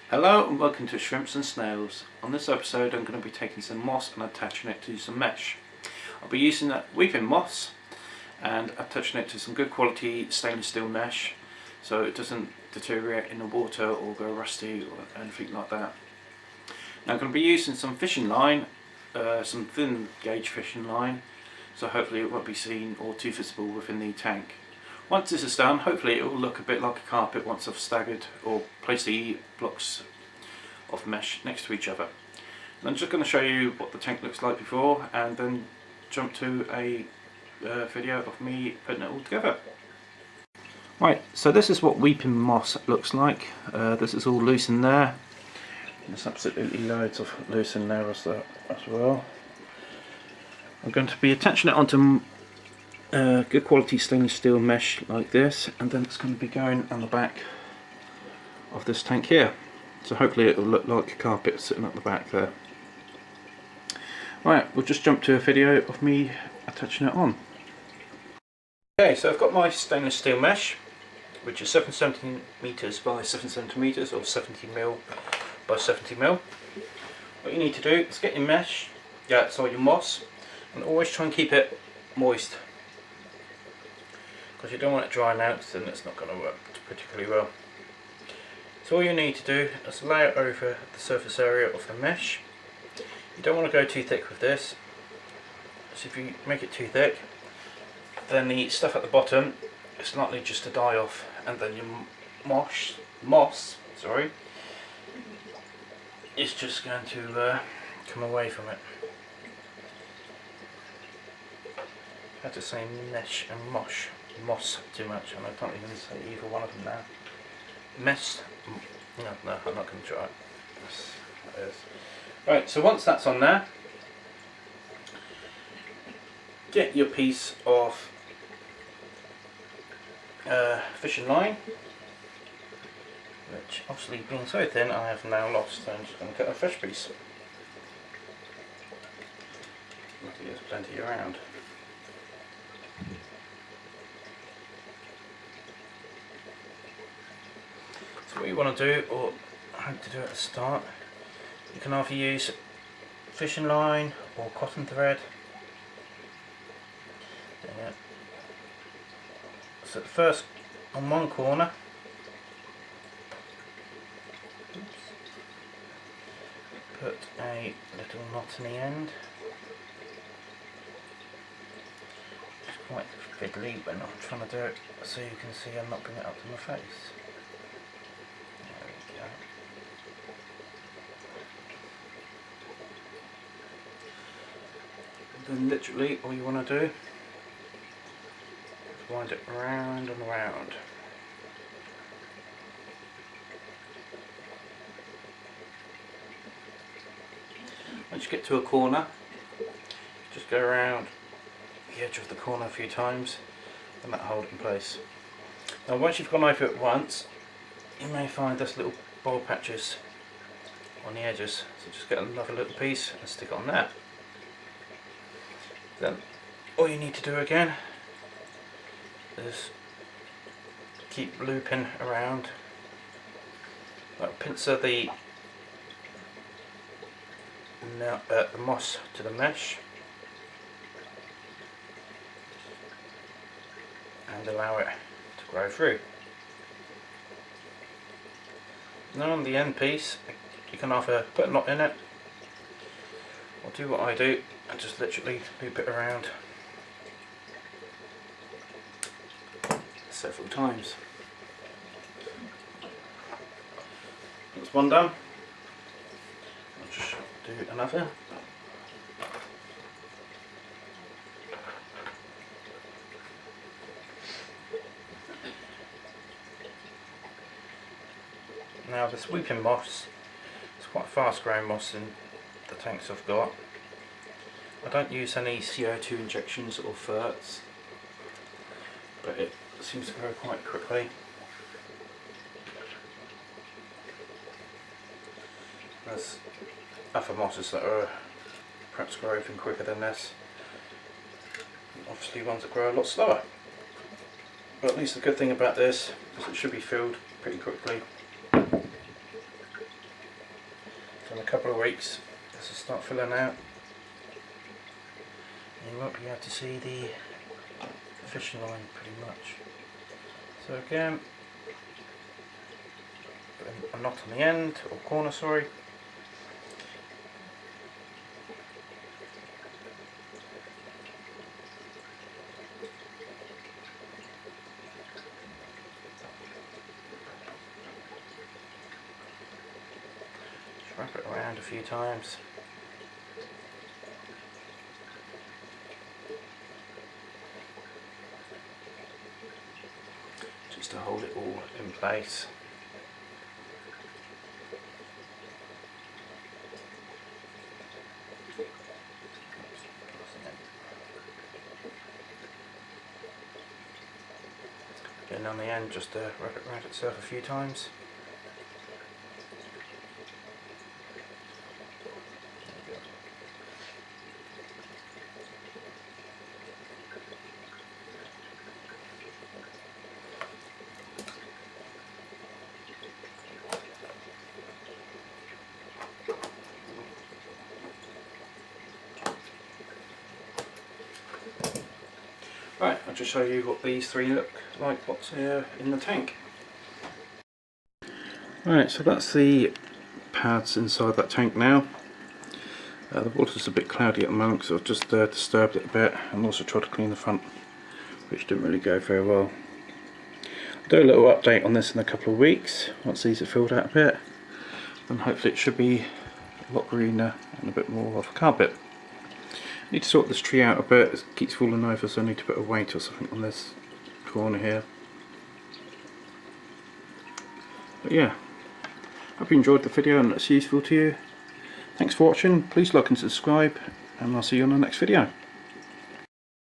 Hello and welcome to Shrimps and Snails. On this episode I'm going to be taking some moss and attaching it to some mesh. I'll be using that weeping moss and attaching it to some good quality stainless steel mesh so it doesn't deteriorate in the water or go rusty or anything like that. Now I'm going to be using some fishing line, some thin gauge fishing line, so hopefully it won't be seen or too visible within the tank. Once this is done, hopefully it will look a bit like a carpet once I've staggered or placed the blocks of mesh next to each other. And I'm just going to show you what the tank looks like before and then jump to a video of me putting it all together. Right, so this is what weeping moss looks like. This is all loose in there. There's absolutely loads of loose in there as well. I'm going to be attaching it onto good quality stainless steel mesh like this, and then it's going to be going on the back of this tank here, so hopefully it will look like a carpet sitting at the back there. Right, we'll just jump to a video of me attaching it on. Okay, so I've got my stainless steel mesh, which is 7 centimeters by 7 centimeters or 70mm by 70mm. What you need to do is get your mesh, your moss, and always try and keep it moist, because you don't want it drying out, then it's not going to work particularly well. So all you need to do is lay it over the surface area of the mesh. You don't want to go too thick with this, so if you make it too thick, then the stuff at the bottom is likely just to die off, and then your moss is just going to come away from it. I had to say mesh and moss too much, and I can't even say either one of them now. Mess. No, I'm not going to try it. Yes, that is. Right, so once that's on there, get your piece of fishing line, which obviously being so thin I have now lost, so I'm just going to cut a fresh piece. Luckily there's plenty around. So what you want to do, or how to do at the start, you can either use fishing line or cotton thread. Yeah. So first on one corner, put a little knot in the end. It's quite fiddly when I'm trying to do it, so you can see I'm not bringing it up to my face. Then literally all you want to do is wind it round and round. Once you get to a corner, just go around the edge of the corner a few times and that'll hold it in place. Now once you've gone over it once, you may find there's little boil patches on the edges, so just get another little piece and stick it on there. Then all you need to do again is keep looping around, like pincer the moss to the mesh and allow it to grow through. Now on the end piece, you can either put a knot in it or do what I do and just literally loop it around several times. That's one done. I'll just do another. Now this weeping moss, it's quite fast growing moss in the tanks I've got. I don't use any CO2 injections or ferts, but it seems to grow quite quickly. There's other mosses that are perhaps grow even quicker than this, and obviously ones that grow a lot slower. But at least the good thing about this is it should be filled pretty quickly. couple of weeks this will start filling out. You won't be able to see the fishing line pretty much. So again, put a knot on the end, or corner, sorry. Just wrap it around a few times. Just to hold it all in place. Again on the end, just wrap it around itself a few times. Right, I'll just show you what these three look like, what's in the tank. Right, so that's the pads inside that tank now. The water's a bit cloudy at the moment because I've just disturbed it a bit, and also tried to clean the front, which didn't really go very well. I'll do a little update on this in a couple of weeks, once these are filled out a bit, and hopefully it should be a lot greener and a bit more of a carpet. I need to sort this tree out a bit, it keeps falling over, so I need to put a weight or something on this corner here. But yeah, hope you enjoyed the video and it's useful to you. Thanks for watching, please like and subscribe, and I'll see you on the next video.